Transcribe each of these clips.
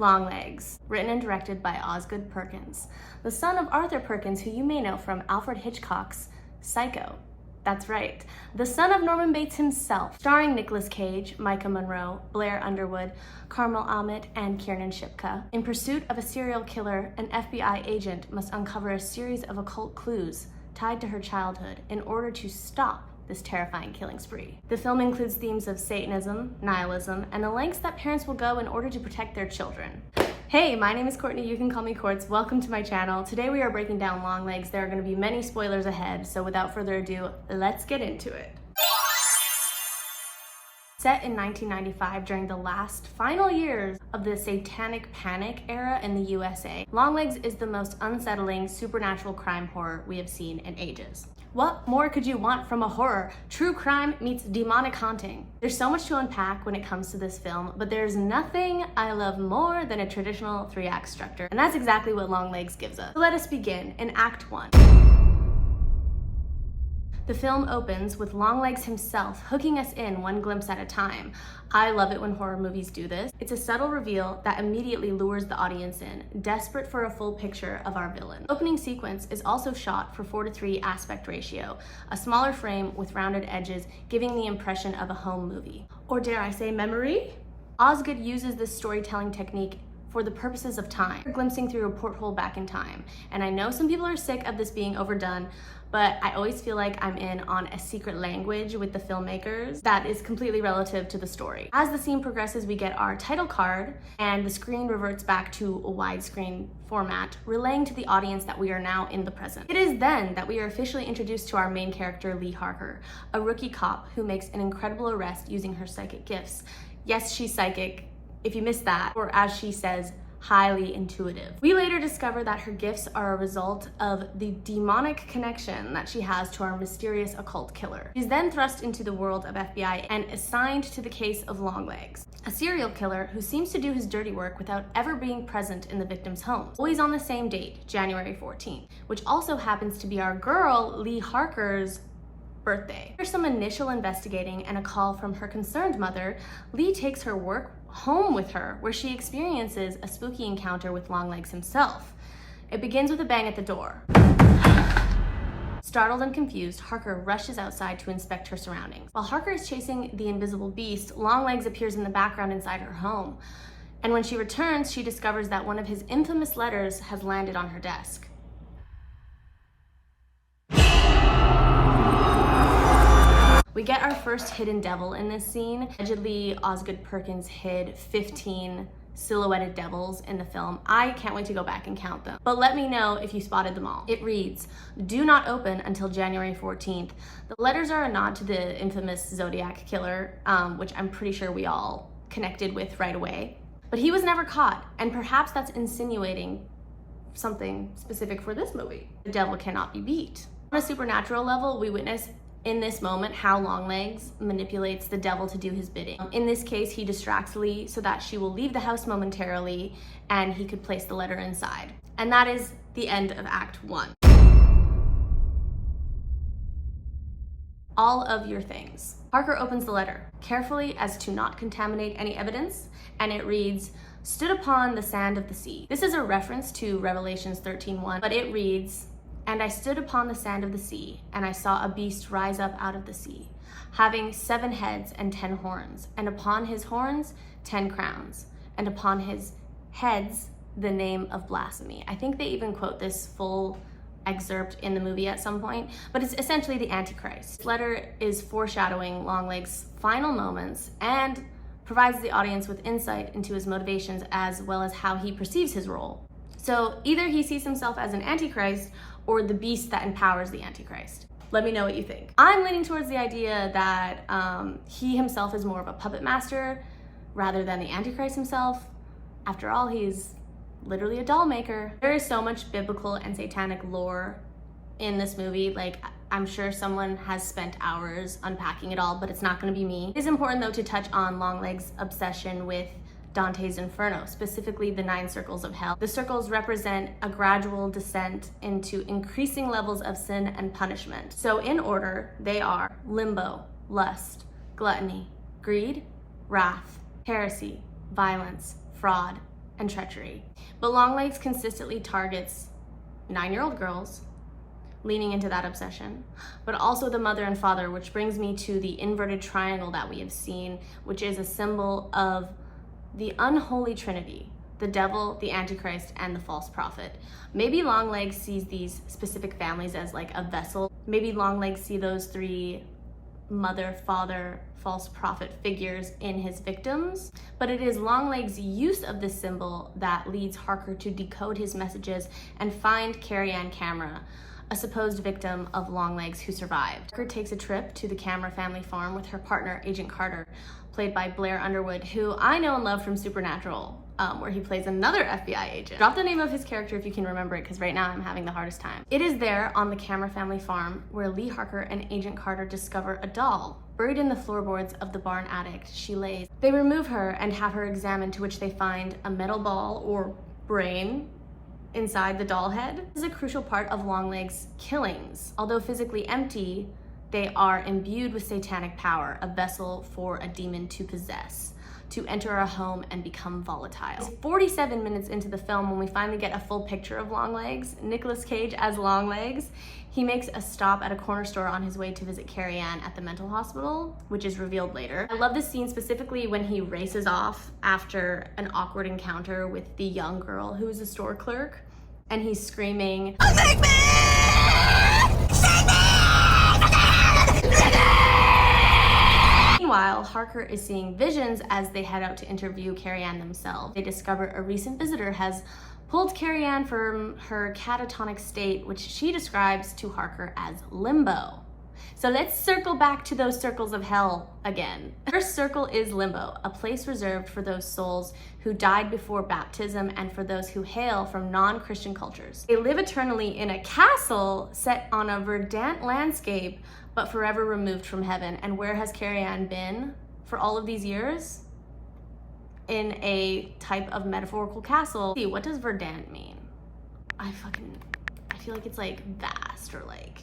Longlegs, written and directed by Osgood Perkins, the son of Arthur Perkins, who you may know from Alfred Hitchcock's Psycho. That's right, the son of Norman Bates himself, starring Nicolas Cage, Micah Monroe, Blair Underwood, Carmel Ahmet, and Kiernan Shipka. In pursuit of a serial killer, an FBI agent must uncover a series of occult clues tied to her childhood in order to stop this terrifying killing spree. The film includes themes of Satanism, nihilism, and the lengths that parents will go in order to protect their children. Hey, my name is Courtney, you can call me Quartz. Welcome to my channel. Today we are breaking down Longlegs. There are going to be many spoilers ahead, so without further ado, let's get into it. Set in 1995 during the last final years of the satanic panic era in the USA, Longlegs is the most unsettling supernatural crime horror we have seen in ages. What more could you want from a horror? True crime meets demonic haunting. There's so much to unpack when it comes to this film, but there's nothing I love more than a traditional 3-act structure, and that's exactly what Longlegs gives us. So let us begin in Act 1. The film opens with Longlegs himself hooking us in one glimpse at a time. I love it when horror movies do this. It's a subtle reveal that immediately lures the audience in, desperate for a full picture of our villain. The opening sequence is also shot for 4:3 aspect ratio, a smaller frame with rounded edges, giving the impression of a home movie. Or dare I say memory? Osgood uses this storytelling technique for the purposes of time, glimpsing through a porthole back in time. And I know some people are sick of this being overdone, but I always feel like I'm in on a secret language with the filmmakers that is completely relative to the story. As the scene progresses, we get our title card and the screen reverts back to a widescreen format, relaying to the audience that we are now in the present. It is then that we are officially introduced to our main character, Lee Harker, a rookie cop who makes an incredible arrest using her psychic gifts. Yes, she's psychic, if you missed that, or as she says, highly intuitive. We later discover that her gifts are a result of the demonic connection that she has to our mysterious occult killer. She's then thrust into the world of FBI and assigned to the case of Longlegs, a serial killer who seems to do his dirty work without ever being present in the victim's home. Always on the same date, January 14th, which also happens to be our girl, Lee Harker's birthday. After some initial investigating and a call from her concerned mother, Lee takes her work home with her, where she experiences a spooky encounter with Longlegs himself. It begins with a bang at the door. Startled and confused, Harker rushes outside to inspect her surroundings. While Harker is chasing the invisible beast, Longlegs appears in the background inside her home. And when she returns, she discovers that one of his infamous letters has landed on her desk. We get our first hidden devil in this scene. Allegedly, Osgood Perkins hid 15 silhouetted devils in the film. I can't wait to go back and count them. But let me know if you spotted them all. It reads, "Do not open until January 14th. The letters are a nod to the infamous Zodiac killer, which I'm pretty sure we all connected with right away. But he was never caught, and perhaps that's insinuating something specific for this movie. The devil cannot be beat. On a supernatural level, we witness in this moment how Longlegs manipulates the devil to do his bidding. In this case, he distracts Lee so that she will leave the house momentarily and he could place the letter inside. And that is the end of Act 1. All of your things. Harker opens the letter carefully as to not contaminate any evidence, and it reads, "Stood upon the sand of the sea." This is a reference to Revelations 13:1, but it reads, "And I stood upon the sand of the sea, and I saw a beast rise up out of the sea, having 7 heads and 10 horns, and upon his horns 10 crowns, and upon his heads the name of blasphemy." I think they even quote this full excerpt in the movie at some point, but it's essentially the Antichrist. This letter is foreshadowing Longlegs' final moments and provides the audience with insight into his motivations as well as how he perceives his role. So either he sees himself as an Antichrist or the beast that empowers the Antichrist. Let me know what you think. I'm leaning towards the idea that he himself is more of a puppet master rather than the Antichrist himself. After all, he's literally a doll maker. There is so much biblical and satanic lore in this movie. Like, I'm sure someone has spent hours unpacking it all, but it's not gonna be me. It is important though to touch on Longlegs' obsession with Dante's Inferno, specifically the 9 circles of hell. The circles represent a gradual descent into increasing levels of sin and punishment. So in order, they are limbo, lust, gluttony, greed, wrath, heresy, violence, fraud, and treachery. But Longlegs consistently targets 9-year-old girls, leaning into that obsession, but also the mother and father, which brings me to the inverted triangle that we have seen, which is a symbol of the unholy trinity: the devil, the Antichrist, and the false prophet. Maybe Longlegs sees these specific families as like a vessel. Maybe Longlegs see those 3 mother, father, false prophet figures in his victims, but it is Longlegs' use of this symbol that leads Harker to decode his messages and find Carrie Ann Camera, a supposed victim of Longlegs who survived. Harker takes a trip to the Camera family farm with her partner, Agent Carter, played by Blair Underwood, who I know and love from Supernatural, where he plays another FBI agent. Drop the name of his character if you can remember it, because right now I'm having the hardest time. It is there on the Camera family farm where Lee Harker and Agent Carter discover a doll buried in the floorboards of the barn attic she lays. They remove her and have her examined, to which they find a metal ball or brain inside the doll head. This is a crucial part of Longlegs' killings. Although physically empty, they are imbued with satanic power, a vessel for a demon to possess, to enter a home and become volatile. It's 47 minutes into the film when we finally get a full picture of Longlegs, Nicolas Cage as Longlegs. He makes a stop at a corner store on his way to visit Carrie Ann at the mental hospital, which is revealed later. I love this scene specifically when he races off after an awkward encounter with the young girl who is a store clerk, and he's screaming, "Take me! Save me! Meanwhile, Harker is seeing visions as they head out to interview Carrie Ann themselves. They discover a recent visitor has pulled Carrie Ann from her catatonic state, which she describes to Harker as limbo. So let's circle back to those circles of hell again. The first circle is limbo, a place reserved for those souls who died before baptism and for those who hail from non-Christian cultures. They live eternally in a castle set on a verdant landscape, but forever removed from heaven. And where has Carrie Ann been for all of these years? In a type of metaphorical castle. See, what does verdant mean? I feel like it's like vast, or like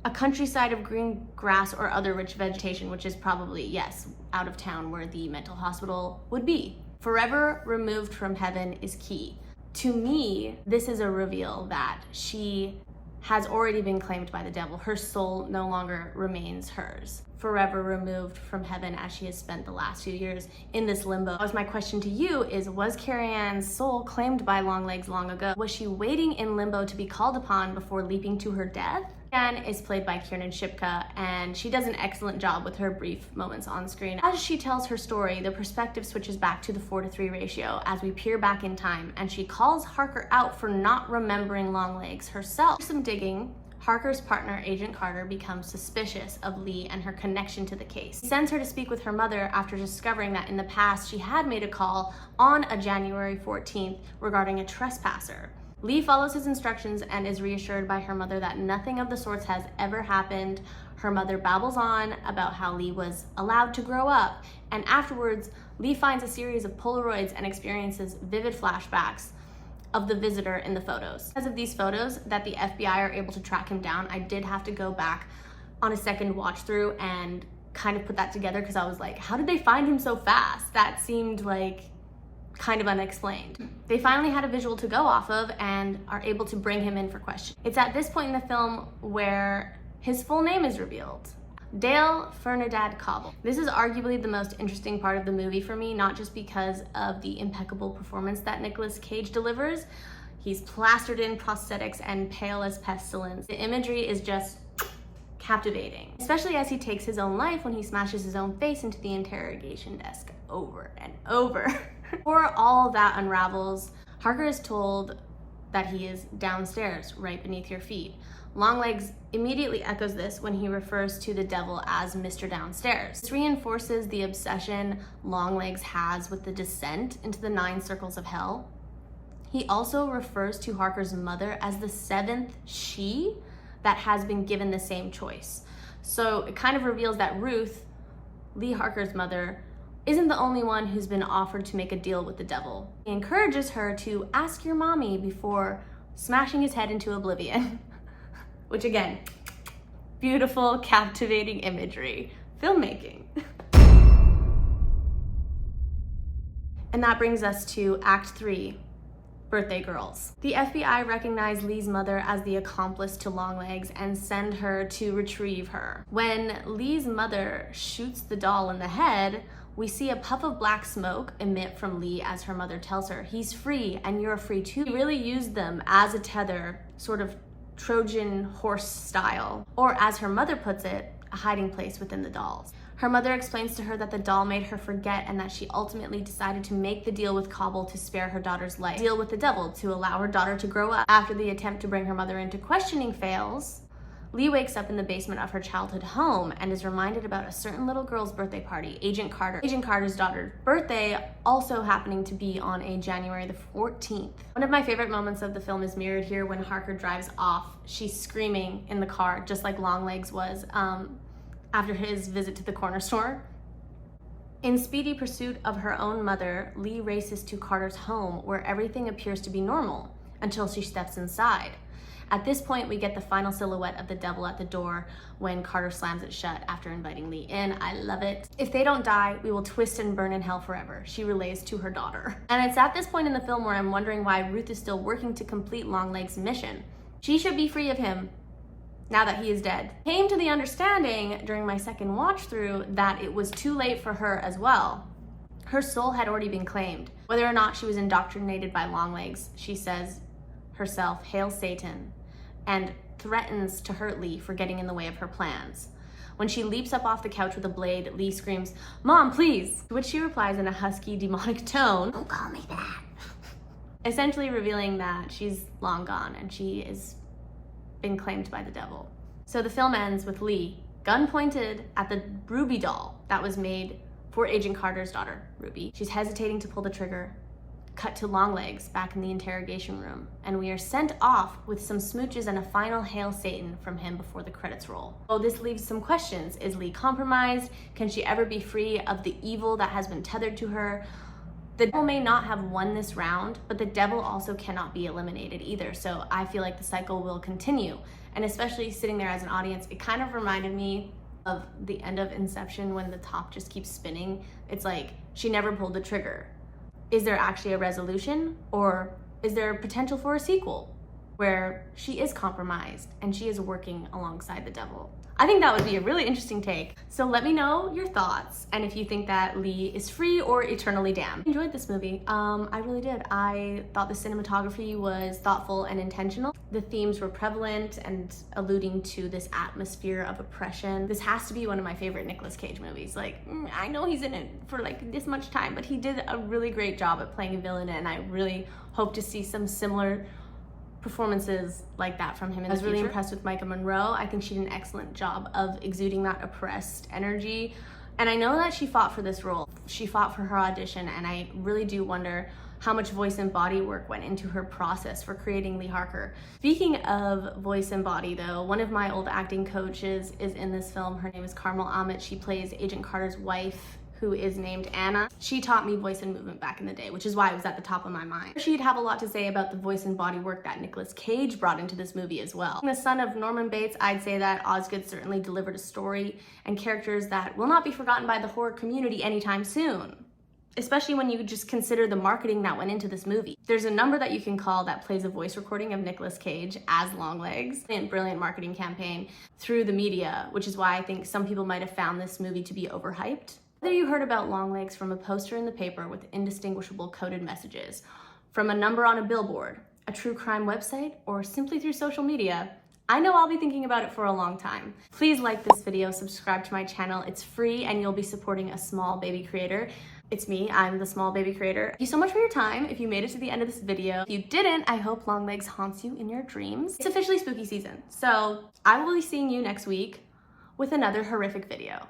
a countryside of green grass or other rich vegetation, which is probably, yes, out of town where the mental hospital would be. Forever removed from heaven is key. To me, this is a reveal that she has already been claimed by the devil. Her soul no longer remains hers. Forever removed from heaven, as she has spent the last few years in this limbo. That was my question to you, is was Carrie Ann's soul claimed by Longlegs long ago? Was she waiting in limbo to be called upon before leaping to her death? Ann is played by Kiernan Shipka, and she does an excellent job with her brief moments on screen. As she tells her story, the perspective switches back to the 4:3 ratio as we peer back in time, and she calls Harker out for not remembering Longlegs herself. After some digging, Harker's partner, Agent Carter, becomes suspicious of Lee and her connection to the case. He sends her to speak with her mother after discovering that in the past she had made a call on a January 14th regarding a trespasser. Lee follows his instructions and is reassured by her mother that nothing of the sorts has ever happened. Her mother babbles on about how Lee was allowed to grow up, and afterwards, Lee finds a series of Polaroids and experiences vivid flashbacks of the visitor in the photos. Because of these photos that the FBI are able to track him down, I did have to go back on a second watch through and kind of put that together, because I was like, how did they find him so fast? That seemed like kind of unexplained. They finally had a visual to go off of and are able to bring him in for questioning. It's at this point in the film where his full name is revealed. Dale Fernandad Cobble. This is arguably the most interesting part of the movie for me, not just because of the impeccable performance that Nicolas Cage delivers. He's plastered in prosthetics and pale as pestilence. The imagery is just captivating, especially as he takes his own life when he smashes his own face into the interrogation desk over and over. Before all that unravels, Harker is told that he is downstairs, right beneath your feet. Longlegs immediately echoes this when he refers to the devil as Mr. Downstairs. This reinforces the obsession Longlegs has with the descent into the 9 circles of hell. He also refers to Harker's mother as the 7th she that has been given the same choice. So it kind of reveals that Ruth, Lee Harker's mother, isn't the only one who's been offered to make a deal with the devil. He encourages her to ask your mommy before smashing his head into oblivion. Which again, beautiful, captivating imagery. Filmmaking. And that brings us to Act 3, Birthday Girls. The FBI recognize Lee's mother as the accomplice to Longlegs and send her to retrieve her. When Lee's mother shoots the doll in the head, we see a puff of black smoke emit from Lee as her mother tells her, "He's free and you're free too." He really used them as a tether, sort of Trojan horse style, or as her mother puts it, a hiding place within the dolls. Her mother explains to her that the doll made her forget and that she ultimately decided to make the deal with Cobble to spare her daughter's life. Deal with the devil to allow her daughter to grow up. After the attempt to bring her mother into questioning fails, Lee wakes up in the basement of her childhood home and is reminded about a certain little girl's birthday party, Agent Carter. Agent Carter's daughter's birthday also happening to be on a January the 14th. One of my favorite moments of the film is mirrored here when Harker drives off. She's screaming in the car, just like Longlegs was after his visit to the corner store. In speedy pursuit of her own mother, Lee races to Carter's home where everything appears to be normal until she steps inside. At this point, we get the final silhouette of the devil at the door when Carter slams it shut after inviting Lee in. I love it. "If they don't die, we will twist and burn in hell forever," she relays to her daughter. And it's at this point in the film where I'm wondering why Ruth is still working to complete Longlegs' mission. She should be free of him now that he is dead. Came to the understanding during my second watch through that it was too late for her as well. Her soul had already been claimed. Whether or not she was indoctrinated by Longlegs, she says herself, "Hail Satan," and threatens to hurt Lee for getting in the way of her plans. When she leaps up off the couch with a blade, Lee screams, "Mom, please!" To which she replies in a husky, demonic tone, "Don't call me that." Essentially revealing that she's long gone and she is been claimed by the devil. So the film ends with Lee, gun pointed at the Ruby doll that was made for Agent Carter's daughter, Ruby. She's hesitating to pull the trigger. Cut to Longlegs back in the interrogation room, and we are sent off with some smooches and a final Hail Satan from him before the credits roll. Oh, this leaves some questions. Is Lee compromised? Can she ever be free of the evil that has been tethered to her? The devil may not have won this round, but the devil also cannot be eliminated either. So I feel like the cycle will continue. And especially sitting there as an audience, it kind of reminded me of the end of Inception when the top just keeps spinning. It's like she never pulled the trigger. Is there actually a resolution, or is there potential for a sequel where she is compromised and she is working alongside the devil? I think that would be a really interesting take. So let me know your thoughts and if you think that Lee is free or eternally damned. I enjoyed this movie. I really did. I thought the cinematography was thoughtful and intentional. The themes were prevalent and alluding to this atmosphere of oppression. This has to be one of my favorite Nicolas Cage movies. Like, I know he's in it for like this much time, but he did a really great job at playing a villain, and I really hope to see some similar performances like that from him in the future. I was really impressed with Micah Monroe. I think she did an excellent job of exuding that oppressed energy. And I know that she fought for this role. She fought for her audition, and I really do wonder how much voice and body work went into her process for creating Lee Harker. Speaking of voice and body though, one of my old acting coaches is in this film. Her name is Carmel Ahmet. She plays Agent Carter's wife, who is named Anna. She taught me voice and movement back in the day, which is why it was at the top of my mind. She'd have a lot to say about the voice and body work that Nicolas Cage brought into this movie as well. The son of Norman Bates, I'd say that Osgood certainly delivered a story and characters that will not be forgotten by the horror community anytime soon, especially when you just consider the marketing that went into this movie. There's a number that you can call that plays a voice recording of Nicolas Cage as Longlegs. Brilliant marketing campaign through the media, which is why I think some people might have found this movie to be overhyped. Whether you heard about Longlegs from a poster in the paper with indistinguishable coded messages, from a number on a billboard, a true crime website, or simply through social media, I know I'll be thinking about it for a long time. Please like this video, subscribe to my channel. It's free and you'll be supporting a small baby creator. It's me, I'm the small baby creator. Thank you so much for your time if you made it to the end of this video. If you didn't, I hope Longlegs haunts you in your dreams. It's officially spooky season, so I will be seeing you next week with another horrific video.